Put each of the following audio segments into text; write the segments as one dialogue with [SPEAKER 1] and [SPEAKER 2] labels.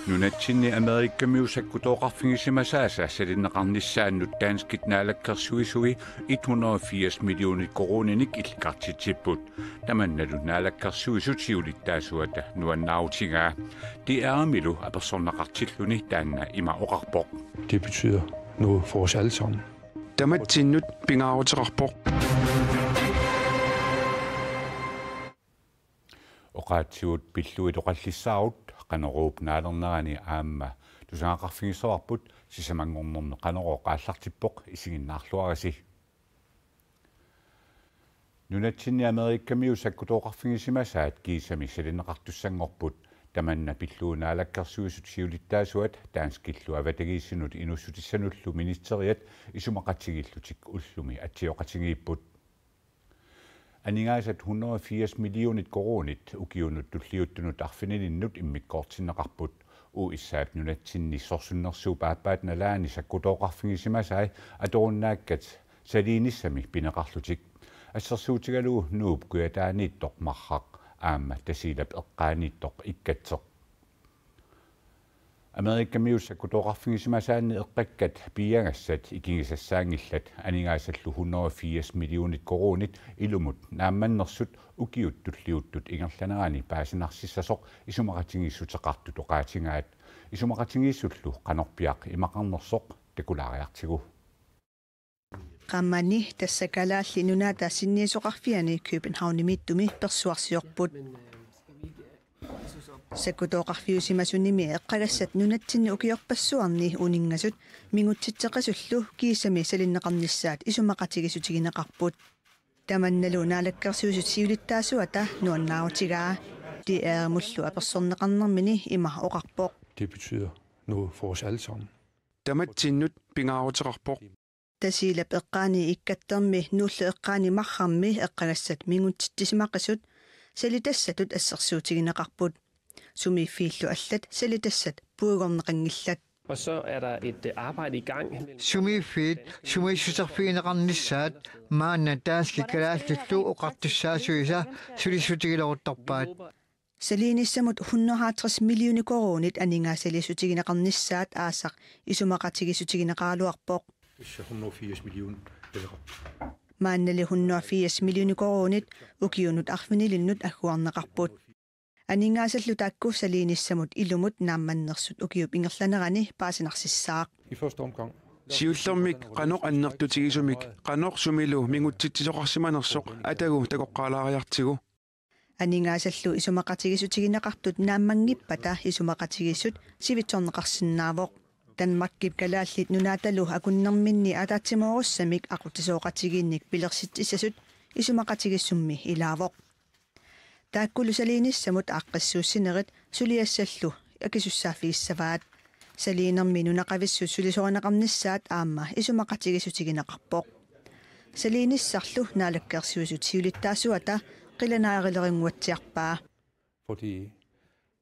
[SPEAKER 1] Nunatsinni Amerikamiusakkutoqarfigisimasa salinneqarnissaannut taanskit naalakkersuisui 180 millioner koroninik ilkartitipput tamannalu naalakkersuisut siulittaasuata nuannautigaa det er milu apersonnaqartilluni taanna ima oqarpoq.
[SPEAKER 2] Det betyder noget for os alle sammen.
[SPEAKER 3] Tamatsinut pingaarutiqarpoq.
[SPEAKER 1] Oqaatsiut pilluit oqallissaarut qaneruup naalernerani aamma tusaaqarfigissoarput sisamangornerne qaneroo qaallartippoq isiginnaarluarasi nunatsinni Amerikamiusakkutoqarfigisimasaat kiisami salinneqartussangorput tamanna pilluunaalakkersuisut siulittaasuat taanskillu avatagiissinut inussutissanullu ministeriat isumaqatigillutik ullumi atsioqatigiipput Aningaasat 180 millionit koronit ukiunut tulliuttunut arfinilinnut immikkoortinneqarput uissaap nunatsinni sorsunnersuupaappaatna laani sakkutoqarfigisimasai atorunnaakkat saliinissami pineqarlutik assersuutigalu nuup kuataaniittoq marraq aamma tasilap eqqaaniittoq ikkatseq Amerikamiusakkutoqarfigisimasaanni eqqakkat piagassat ikigisassaangillat aningaassallu 180 millionit koronit ilumut naammannersut ukiut tulliuttut ingerlanerani paasinarsiссасоq isumaqatingissutеqartut oqaatingaat isumaqatingissullu qanorpiaq imaqarnersoq takulaariartigu
[SPEAKER 4] qammani tassakalaалли nunaata sinniisoqarfiani Københavnimittumi persuarsiorput Sakkutoqarfiusimasunimi eqqagassat nunatsinni ukiorpassuarni uningasut mingutsitseqasullu kiisami salinneqarnissaat isumaqatigisutigineqarput tamannalu naalakkersuusut siulittaasuata nuannaarutigaa det er mullu apersorneqarnermini ima oqarpoq
[SPEAKER 2] Det betyder noget for os alle sammen.
[SPEAKER 3] Tamatsinut pingaarutiqarpoq.
[SPEAKER 4] tasilap eqqaani ikkattermi nuullu eqqaani marrammi eqqagassat mingutsissimaqqasut salitassatut assersuutigineqarput sumiiffiillu allat salitassat puugorneqangillat
[SPEAKER 5] Og så er der et arbejde i gang.
[SPEAKER 6] Sumiiffiit sumiissuserfiineqarnissaat maanna taaskikkalaallallu oqartussaasuisa sulissutigiloruttarpaat
[SPEAKER 4] saliinissamut 150 millioner koronit aningaasalisutigineqarnissaat aasaq isumaqatigisutigineqaaluarpoq
[SPEAKER 2] 180 millioner.
[SPEAKER 4] maannali 180 millioner koronit ukiunut arfinilinnut agguarneqarput aningaassallu taakku saliinissamut ilumut naammannersut ukiup ingerlanerani paasinarsisaaq
[SPEAKER 2] I første omgang.
[SPEAKER 3] Siullermik qanoq annertutigisumik qanoq sumilu mingutsitsisoqarsimanersoq atagu takoqqaalaariartigu
[SPEAKER 4] aningaassallu isumaqatigisutigineqartut naammangippata isumaqatigisut sivitsorneqarsinnaavoq Danmarkip kalaallit nunaatalu akunnerminni ataatsimorussamik aqutisooqatigiinnik pilersitsissasut isumaqatigissummi ilaavoq taakkulu saliinissamut aqqissuussinerit suliassallu akisussaafiissavaat saliinermi nunaqavissut sulisoorneqarnissaat aamma isumaqatigisutigineqarpoq saliinissarlu naalakkersuusut siulittaasuata qilanaarileringguatsiarpaa
[SPEAKER 2] Fordi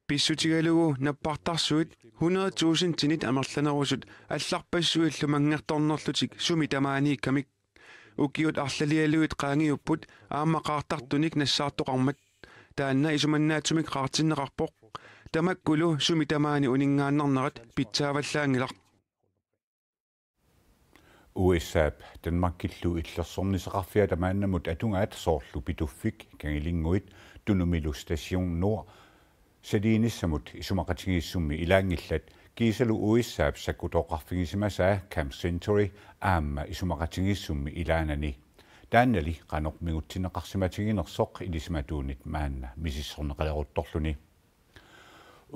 [SPEAKER 3] Pissutigalugu nappartarsuit 100.000 tinit amerlanerusut allarpassuillu mangertornerlutik sumi tamaaniikkamik ukiut arlalialuit qaangiupput aammaqaartartunik nassaartoqarmat taanna isumannaatsumik qaartinneqarpoq tamakkulu sumi tamaani uningaannernerat pitsaavallaangilaq
[SPEAKER 1] USAP Danmarkillu illersorniseqarfia tamaannamut atungaat soorlu pituffik kangilinguit tunumilu station nord saliinissamut isumaqatigisummi ilaangillat kiisalu USAP sakkutoqarfigisimasaa Camp Century aamma isumaqatigisummi ilaanani taannali qanorp migutsinneqarsimatiginersoq ilismatuunit maanna misissorneqaleruttorluni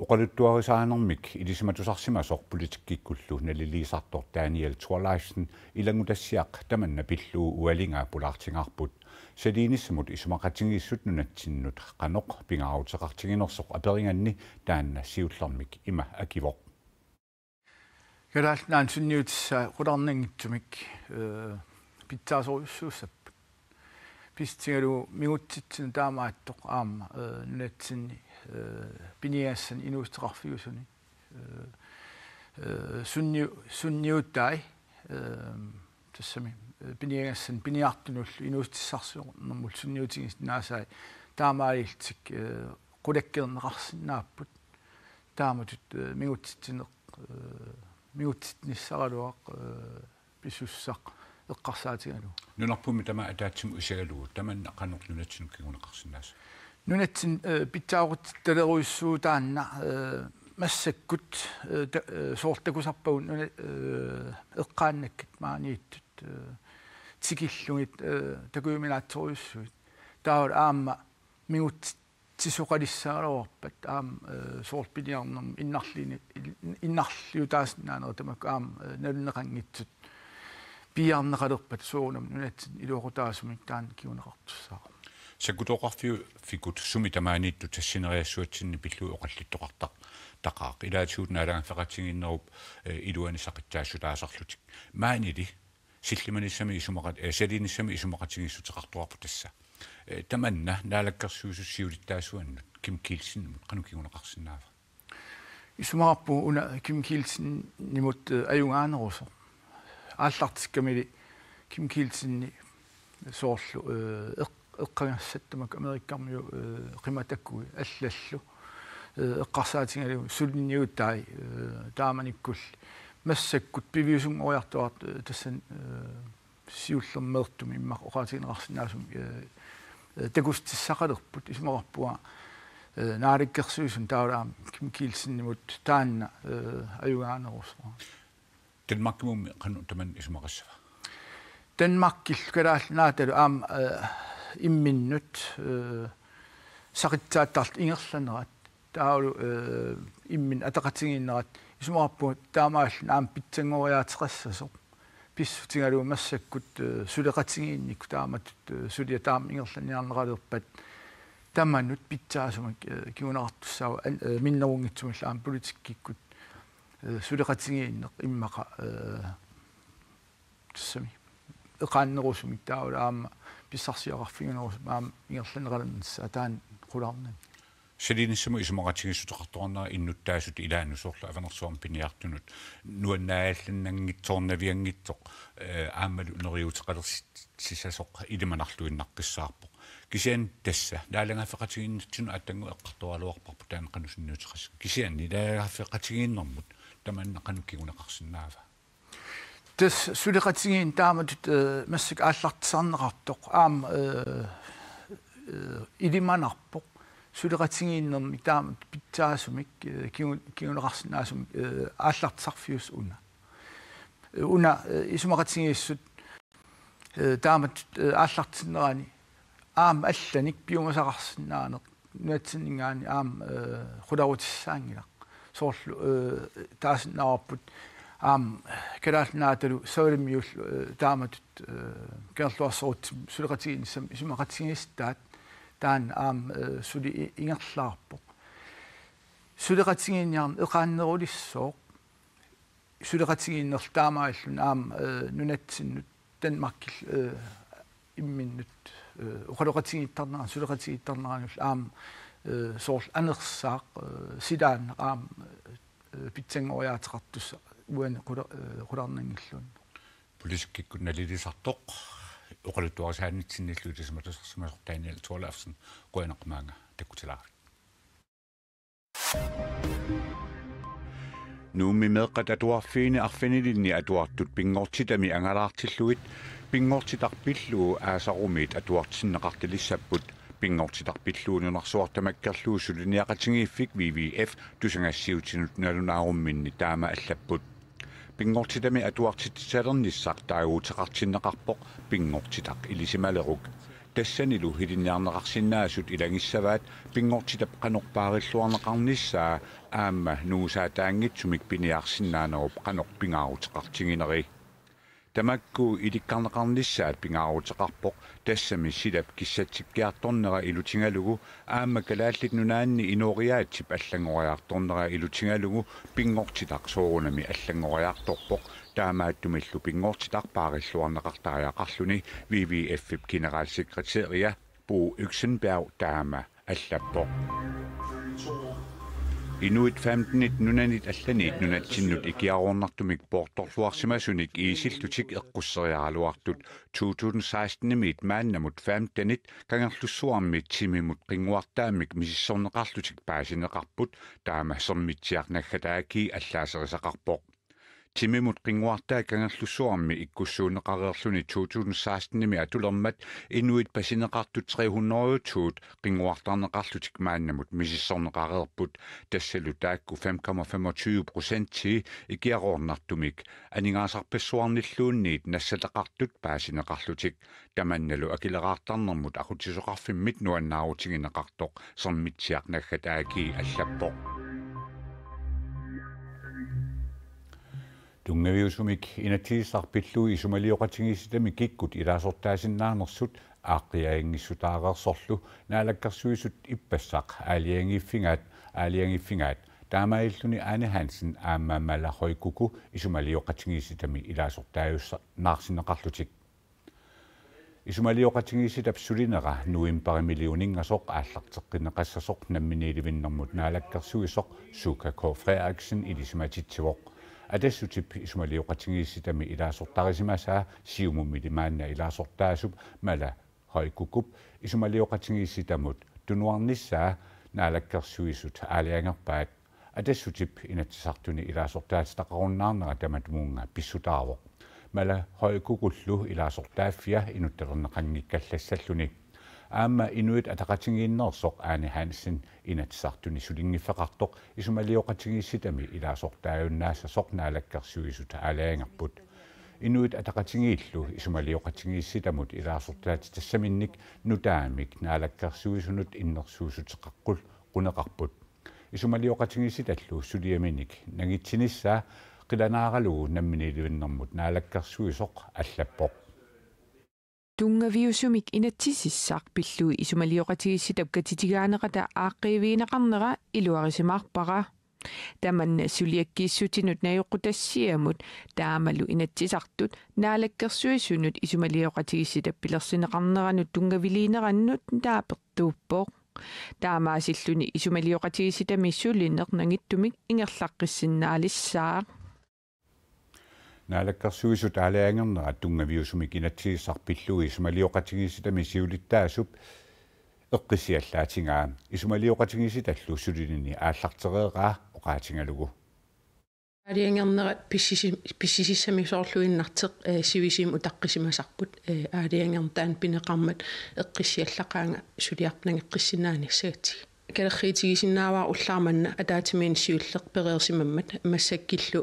[SPEAKER 1] uqaluttuarisaanermik ilismatusarsimasoq politikkikkullu naliliisartor Daniel Thorleifsen ilangutassiaq tamanna pillu ualinga pulaartingarput saliinissamut isumaqatigissut nunatsinnut qanoq pingaarutеqartiginersoq aperinganni taanna siullermik ima akivoq
[SPEAKER 7] Kadallaan sunniutissa qudarningittumik pitsaasoriussuussap pistingalu mingutsitsin taamaattoq aamma nunatsinni piniassan inuusteqarfiusuni sunniuttai tassami piniassan piniartunullu inuustissarsuornermul sunniutigis naasai taamaaliltik qulakkerneqarsinnaapput тааматут мигутситсинеқ мигутситниссараluaq писсуссақ эққарсаатигалу
[SPEAKER 1] нунарпуми тама атаатсиму исагалугу таманна канорлунатсинук кигунеқарсинаас
[SPEAKER 7] нунатсин питсаагутталеруиссуу таанна массаккут соортакусарпагун нуна эққааннаккит maaнииттут тикиллугит такуйминаатсоруйуссуит таавал аама мигут тисоқалиссаарауарпат аам соорпилиарнерм иннарлиутааснааner тамак аам налунеқангитсут пиарнеқалерпат соонам нунатсин илуоқутаасумик таан киунеқартуссаа
[SPEAKER 1] сакутоқарфиу фикут суми тамааниитту тассинериассуатсинни пиллуу оқаллиттоқартақ тақаақ илаатсуут наалаанфеқатсигиннеруп илуани сақитсаассутаасарлутик маанили силлиманиссами исумақат салиниссами исумақатсигиссутеқартуарпу тасса таманна наалаккерсуусуссиулиттаасуаннут ким килсиннумут қанукигунеқарсинаава
[SPEAKER 7] исумаарпу уна ким килсиннимут аюнгаанерусо ааллартиккамили ким килсинни соорлу эққангассаттамак америккармиу қиматаккуи аллаллу эққарсаатингалу сулинниуттай тааманиккул массаккут пивиусун ояртуарт тассан сиуллермеэртум иммақ оқаатигинеқарсинаасум такустиссақалерпут исмарпуа нааликкерсуусун таулаам ким килсиннимут таанна аюгаанерусо
[SPEAKER 1] Denmarkmum qanu taman ismaqassava
[SPEAKER 7] Denmarkil kalaallanaatalu aam imminnut saqitsaattarlt ingerlanerat taulu immin ataqatiginnerat isumarappu taamaallun aam pitsangoriaatiqassasoq pissutigalu massakkut suleqatigiinnikku taamatut sulia taam ingerlaniarneraluerpat tamannut pitsaasumak kiunartussaava minnerungitsumal aam politikkikkut suleqatigiinneq immaqa tassami eqaannerusumik taula aama pissarsiaqarfigunерусум аам ингерланераланнсаа таан qulaarnan
[SPEAKER 1] Selinissimu isumaqatigissuteqartuarnera innuttaasut ilaannusorlu avanерsuarm piniartunut nuannaallunnangitsoornaviangitsoq aammalu neriuteqalersisasoq ilimanarluinnaqqissaarpoq kisian tassa laalangafeqatiginnitsunu attangu eqqartualuarparpu taanqanusinniuteqas kisian ilaagafeqatigiinnermut tamanna qanukkiguneqarsinnaava
[SPEAKER 7] tas suleqatigiin taamatut massik aallartisarneqartoq aam ilimanarpoq suleqatigiinnermi taamat pitsaasumik kiuneqarsinnaasum aallartisarfius una isumaqatigiissut taamat aallartisinnerani aam allanik piumasaqarsinnaaneq nuatsinningaani aam qularutissaangilaq soorlu taasinnaarput aam kalaallanaatalu sawlimmiul taamatut kerluarsorut suleqatigiinissam isumaqatigiistaat taan aam suli ingerlaarpoq suleqatigiinniarn eqaannerulissooq suleqatigiinnerl taamaallun aam nunatsinnut Danmarkil imminnut uqaloqatigiittarnera suleqatigiittarneranul aam soorl anersaaq sidaan aam pitsangoriaatiqartussa uani qularnangillun
[SPEAKER 1] Politikkikku nalilisartoq oqaluttuarisaanitsinniillu tismatusarsimasortaanial tualaafsen qoyanaqmaanga takkutilaari Nuummi meeqqat atuarfiini arfinililni atuartut pingortitami angalaartilluit pingortitarpilluu aasarumit atuartinneqartilissapput pingortitarpilluununarsuartamakkerluu suliniaqatigiiffik WWF tusangassiutinut nalunаарumminni taama allapput pingortitami atuartitsalernissaq taaguuteqartinneqarpoq pingortitaq ilisimaleruk тассанилу хилинниарнеқарсинаасут илангиссаваат пингортитап қанорпаариллуарнеқарнissaa аама нуусаатаангитсумик пиниарсинаанеруп қанорпингаарутеқартигинери тамакку иликкарнеқарнissaат пингаарутеқарпоқ тассами силап киссатсиккиарторнера илутингалугу аама калааллит нунаанни инориаатсип аллангориарторнера илутингалугу пингортитақ соорунами аллангориарторпоқ таамааттумиллу пингортитарпаариллуарнеқартариақарлуни WWF генералsekretæria Bo Øksenberg таама аллаппоқ Inuit 15 nunanit allanit nunatsinut ikiaruornartumik portorluarsimasunik iisillutik eqqusseriaraluartut 2016-nimit maannamut 15-nit kangerlussuarmit timimut qinguartaamik misissorneqarlutik paasineqarput taama sermitsiarnaggataaki allaaserisaqarpoq timimut qinguartaa kangerlussuarmi ikkussuuneqareerluni 2016-nimi atulermat inuit pasineqartut 300 qinguartarneqarlutik maannamut misissorneqareerput tassalu taakku 5,25% ikiaruornartumik aningaasarpassuarnilluunniit nassataqartut paasineqarlutik tamannalu akileraartarnermut aqutisoqarfimmit nuannaarutingineqartoq sermitsiarnaggataaki allappoq Tungaviusumik inatiisarpillui isumaliоqatigisitami kikkut ilaasortaasinnaarnersut aaqiaingissutaareersorlu naalakkarsuisut ippassaq aaliangiffingaat taamailluni Anne Hansen aammaamala hoikuku isumaliоqatigisitami ilaasortaayussa naarsineqarlutik isumaliоqatigisitap sulinera nuimparimiljooningasoq aallarteqqineqassasoq namminiilivinnermut naalakkarsuisoq Suka K. Frederiksen ilismatitivoq Adessutip isumaliоqatigisitami ilaasortarisimasa siumumili maanna ilaasortaasup mala hoikukup isumaliоqatigissitamut tunuarnissaa naalakkersuisut aaliangerpaat adessutip inatsisartuni ilaasortaatitaqarunnaarnera tamatmuunga pissutaarvoq mala hoikukullu ilaasortaaffia inuttalernaqanngikkallassalluni aamma inuit ataqatigiinnersoq Anne Hansen inatsisartuni sulingiffeqartoq isumaliоqatigisitami ilaasortaajunnaassasoq naalakkersuisut aaliangerput inuit ataqatigiillu isumaliоqatigissitamut ilaasortaati tassaminnik nutaamik naalakkersuisunut innersuusuteqaqqul quneqarput isumaliоqatigissitallu suliaminik nagitsinissa qilanaaralugu namminiilivinnermut naalakkersuisoq allappoq
[SPEAKER 8] Tungaviusumik inatsisissaq pillui isumaliоqatigisitap katitigaanaqata aaqqeeviinaqarnera iluarisimaarpara tamanna suliakkiissutinut najuqqutassiamut taamalu inatsisartut naalakkersuisunut isumaliоqatigisitap pilersineqarneranut tungaviliinerannut taapertuuppoq taamaasilluni isumaliоqatigisitami sulinernerngittumik ingerlaqqissinnaalissaa
[SPEAKER 1] naalakkersuisut aaliangernera tungaviusumik inatsiissarpillui isumaliоqatigisitami siulittaasup eqqisiallaatingaa isumaliоqatigissitallu sulinini aallartereeqaa oqaatingalugu
[SPEAKER 9] aaliangernerat pissisissami soorluinnarteq sivisim utaqqisimasarput aaliangertaan pineqarmat eqqissiallaqaanga suliarpnangeqqissinaaniссагати kaleriitigisinnaavaa ullaarmanna ataatimiin siulleq pereersimammat massakkillu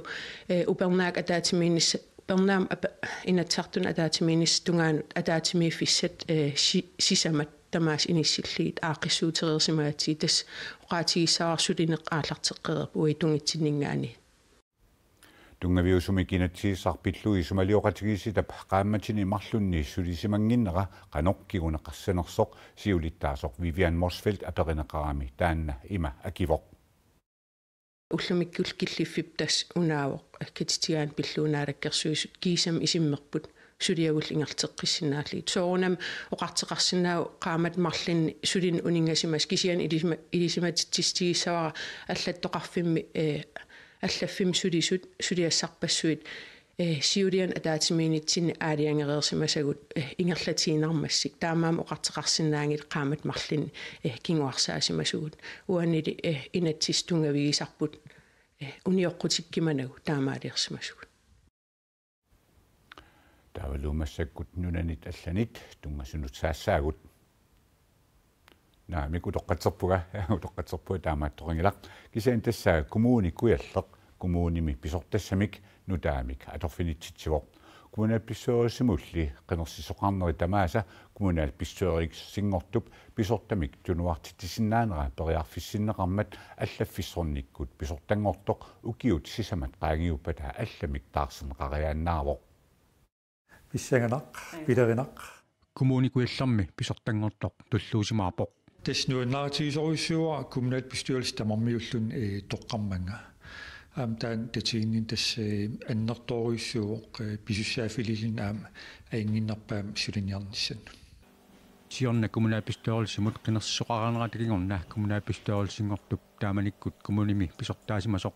[SPEAKER 9] upernaak ataatimiinissa pernaam inatsartun ataatimiinis tungaanut ataatimiiffissat sisamat tamaas inissilliit aaqissuutereersimaati tas oqaatigissaarsulineq aallarteqqererp uitungitsinningaani
[SPEAKER 1] tungaviusumik inatsiissarpillui isumaliоqatigisitap qaammatini marlunni sulisimanginnera qanoqqiguneqarsanersoq siulittaasoq Vivian Morsfeldt aperineqarami taanna ima akivoq
[SPEAKER 9] ullumikkull killiffip tas unaavoq akkatitigaan pilluunaalakkersuisut kiisam isimmerput suliagul ingerteqqissinnaarliit soorunam oqarteqarsinnaa qaamat marlinni sulin uningasimas kisian ilisimatittistigissavara allattoqarfimmi allafim sulisut suliassarpassuit siulian ataatimiinitsinni aaliangereersimasagut ingerlatiinarmassik taamaam oqarteqarsinnaangit qaamat marlinni kinguarsaasimassugut uannili inatsistungavigisarput unioqqutikkimanagu taamaaliерsimassugut
[SPEAKER 1] tavaluumassakkut nunanit allanit tungasunut saassaagut naamik utoqqatserpuga taamaattoqingilaq kisaan tassaa kommunikujalleq kommunimi pisortassamik nutaamik atorfinitsitsivоq kommunal pissoorisimulli qinersisoqarneri tamaasa kommunal pissoorikssingortup pisortamik tunuartittisinnaanera periarfissinneqarmat allaffissornikkut pisortangortoq ukiut sisamat qaangiuppata allamik taarseneqariaannaarvoq
[SPEAKER 2] Pissanganaq, pilerinaq.
[SPEAKER 10] Kommunikujallarmi pisortangortoq tulluusimaarpoq
[SPEAKER 2] Tasnuunnaartigisoruissuua kommunalt bestyrelsestamormiullun toqqarmanga taan tatiginnin tass annertoruissuuq pisussaaffililin aam ainginnerpaam suliniarnissan
[SPEAKER 10] Tiorna kommunalbestyrelsemut qinnersoqaranera takingorna kommunalbestyrelsingortup taamanikkut kommunimi pisortaasimasoq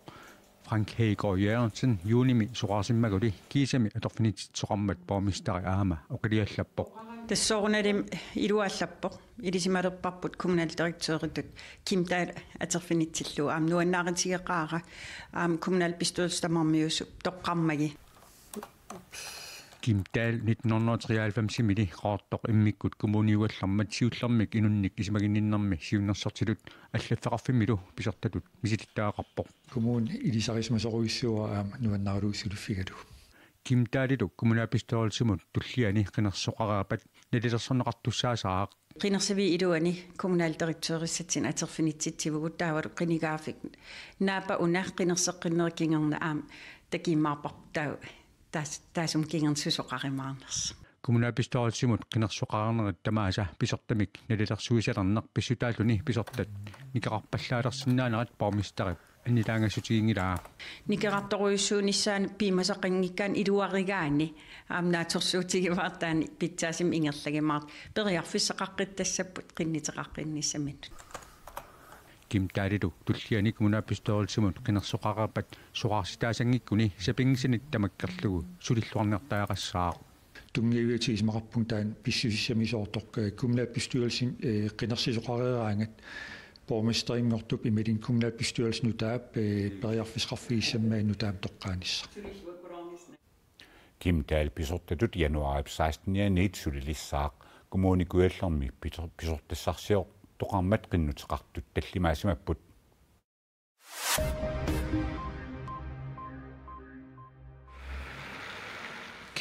[SPEAKER 10] Frank Hager Jørgensen junimi soqarsimmaguli kiisami atorfinititsoqarmat bormistari aama oqiliallappoq
[SPEAKER 11] тассоорнаалим илуааллаппоқ илисималерпарпут коммуналдиректоритут кимтаал атерфинитсиллу нуаннааритигеқаара коммуналбестyrelsestamарmiussup тоққармаги
[SPEAKER 10] Kimtal 1993 mili qaartoq immikkut kommuniuallarmat siullarmik inunnik isimaginninnermi siunnersortilut аллаффеқарфимилу писертатут мисилиттаақарпоқ
[SPEAKER 2] коммун илисарисмасоруиссуа нуаннаарулууссулуффигалу
[SPEAKER 10] Kimtaliluk kommunalbestyrelsemut tullиани qinерсоқараапат налилерсорнеқартуссаасаақ
[SPEAKER 11] qinерсави илуани коммуналдиректориссатсин атерфинитситсивгут таавалу qinigaaфик наапа уна qinерсеққиннерикингерна такиммаарпар таасум кингернсусоқаримаарнерс
[SPEAKER 10] kommunalbestyrelsemut qinерсоқарнерит тамааса писертамик налилерсуисалернер писсутаалуни писертат никеқарпаллаалерсиннаанерат пармистарип аннилаангасутигингилаа
[SPEAKER 11] никеқарторуйуссуунissaан пимасақингиккаан илуаригаани аамнааторсуутигиваартаани питсаасим ингерлагимаат периарфиссақаққиттассаппут qinнитеқаққинниссамит
[SPEAKER 10] Kimtalilu tullиани kommunalbestyrelsemut qinерсоқараапат соқарситаасангиккуни сапингисинит тамаккерлугу сулиллуарнертаақассаа
[SPEAKER 2] тунгиуитигисмақарпун таан писсусиссамисоортоқ kommunalbestyrelsen qinерсисоқарераангат borgmesteriнгортуп имилин kommunalbestyrelsen utaap periarfisqarfiissammaa nutaam toqqaanissa
[SPEAKER 1] Kimtal pisortatut januarip 16 sulillissaaq kommunikuallermi pisortassarsiоq toqarmat qinnutiqartut tallimaasimapput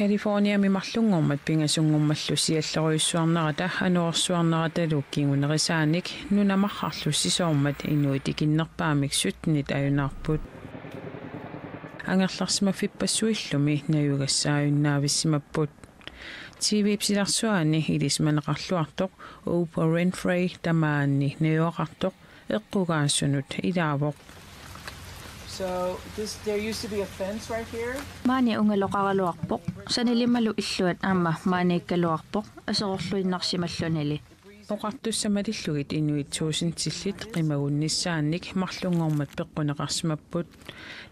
[SPEAKER 8] California mimарлунгормат пингасунгормаллу сиаллеруйуссуарнерата ануорсуарнераталу кингунерисааник нунамархарлу сисоормат инуитикиннерпаамик сутнит аюнаарпут ангерларсима фиппассуиллуми наюгассааюннаависсимаппут TV-псиларсуаани илисманеқарлуартоқ Oprah Winfrey тамаанни наюоқартоқ эққугаассунут илаавоқ
[SPEAKER 12] So there used to be a fence right here.
[SPEAKER 13] Maani ungeloqaraluarpoq sanilimalu illuat aamma maaniikkaluarpoq aseqorluinnarsimallunili
[SPEAKER 8] oqartussamalillugit inuitsuusintillit qimagunnissaannik marlungormat peqqunеqarsimapпут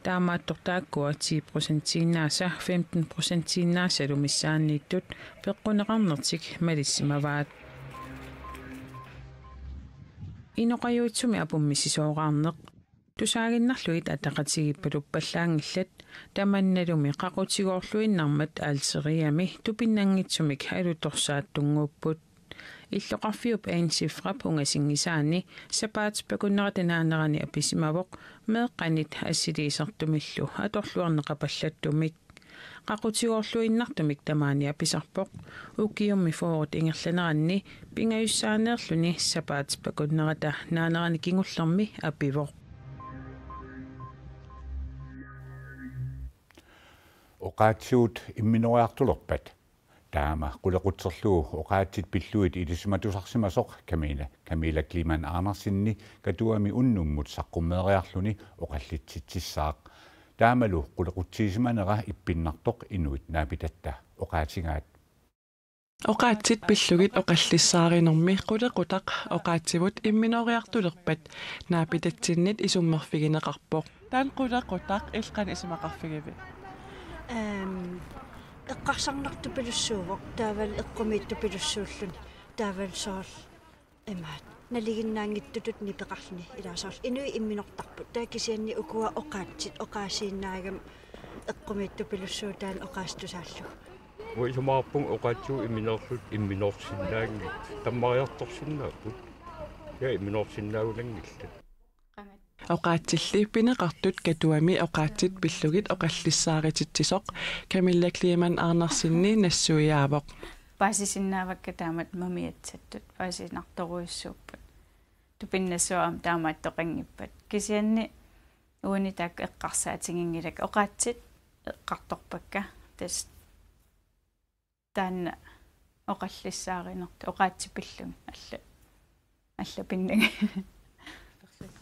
[SPEAKER 8] таамааттортааккуа 10%-иннааса 15%-иннааса лумиссааннииттут пеqqунеqarnertik малиссимаваат иноqajuitsumi apummisisooqarneq тусаагиннарлуит атақатигиппалуп паллаангиллат таманналуми қақутигоорлуиннармат аалтериами тупиннангитсумик алуторсааттунгууппут иллоқарфиуп аинсифрап унгасингисаани сапаатиппакуннератанаанерани аписимавоқ меэққанит ассилиисертумиллу аторлуарнеқапаллаттумик қақутигоорлуиннартумик тамаани аписарпоқ укиумми фоорут ингерланеранни пингаюссаанеерлүни сапаатиппакуннерата наанерани кингуллерми апивоқ
[SPEAKER 1] oqaatsiut imminoriartulerpat taama qulequtserluu oqaatsit pilluit ilismatusarsimasoq Camilla Kliman Andersinni katuami unnummut saqqummeeriarluni oqallitsitsissaaq taamalu qulequtsiisimanera ippinnartoq inuit naapitatta oqaatingaat
[SPEAKER 14] oqaatsit pillugit oqallissaarinnermi qulequtaq oqaatsivut imminoriartulerpat naapitatsinnit isummerfigineqarpoq taan qulequtaq ilqan isimaqarfigivi
[SPEAKER 15] эққарсарнартупилуссуувоқ таавал эққумииттупилуссууллун таавал соорл имаат налигиннаангиттутут нипеқарлни илаасаарл инуи имминортарпут таакисианни укуа оqaatsit оqaасииннаагам эққумииттупилуссуу таан оqaастусааллу
[SPEAKER 16] уисумаарпун оqaатсуу имминорсиннаангит таммариарторсиннааппут я имминорсиннаагулангилла
[SPEAKER 14] oqaatsilli pineqartut katuami oqaatsit pillugit oqallissaaritittisoq Camilla Kliman Andersinni nassuiaavoq
[SPEAKER 17] paasisinnaavakka taamat mamiatsattut paasinartoruissuuppat tupinnassuam taamaat toqanngippat kisianni uuni taak eqqarsaatingingilak oqaatsit eqqartorpakka tas taanna oqallissaarinert oqaatsipillumi alla pinnagi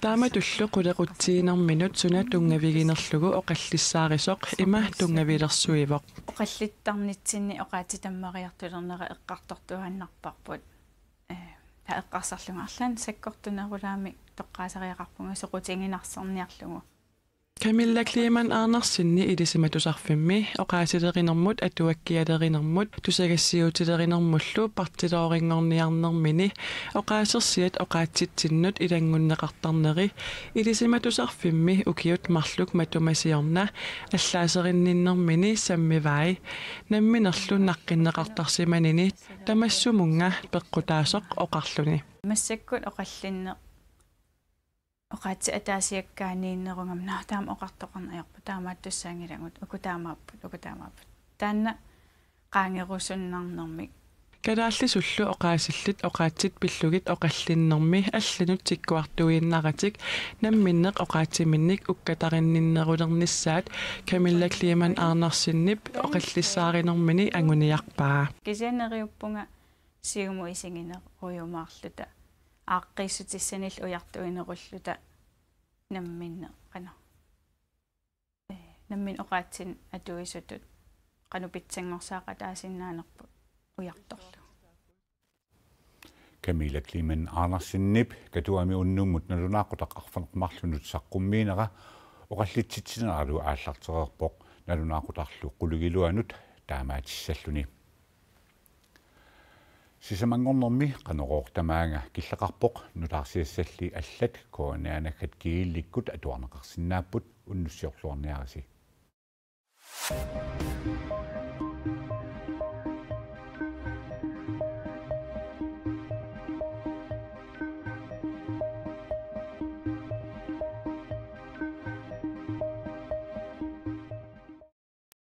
[SPEAKER 14] Taama tullu qulequttiinerminut suna tungaviginerlugu oqallissaaриsoq ima tungavilersuivoq
[SPEAKER 17] oqallittarnitsinni oqaatitammariartulernera eqqartortuhannarparput таэққарсарлунгаарлаан саккортунерулаами тоққаасариақарпунга соқутингинарсерниарлугу
[SPEAKER 14] Camilla Kleeman Arnersinni ilisimatusarfimmi oqaasileqinermut atuakkialerinermut tusagassiutilernermullu partiloringorniarnermini oqaasersiat oqaatsitsinnut ilangunneqartarneri ilisimatusarfimmi ukiut marluk matumasiorna allaaserинниннэрмини саммивай намминерлу наqqinneqartarsimanini tamassumunga peqqutaasoq oqarluni
[SPEAKER 17] массаккут оқаллинне оqaatsi атаасиаккаанииннерунгам таама оқартоқарнаярпу таамааттуссаангилагут укутаамааппут таанна qaangerussunnarnermik
[SPEAKER 14] Kadaallisullu oqaasillit oqaatsit pillugit oqallinnermi алланут тиккуартуииннаратик намминнеқ оqaatsiminnik уккатаринниннеруlernissaat Camilla Kleeman Arnersinniп oqallissaarinермини ангуниарпаа
[SPEAKER 17] кисианериуппунга сиуму исингинер уйумаарлута ааққиссутиссанил уяртуинеруллута намминне қана наммин оqaatsin атуисутут qanupitsanngorсааqa таасиннаанерпу уярторлу
[SPEAKER 1] Camilla Kleeman Arnersinnip katuami unnumut nalunaaqutaqarfanermarlunut saqqummiinera oqallitsitsineralu aallartererpoq nalunaaqutарлу qulugiluanut taamaatissalluni Sisamangornermi qaneroortamaanga killeqarpoq nutaarsiassalli allat koanaanakkat kiillikkut atuarneqarsinnaapput unnussiorluarniarisi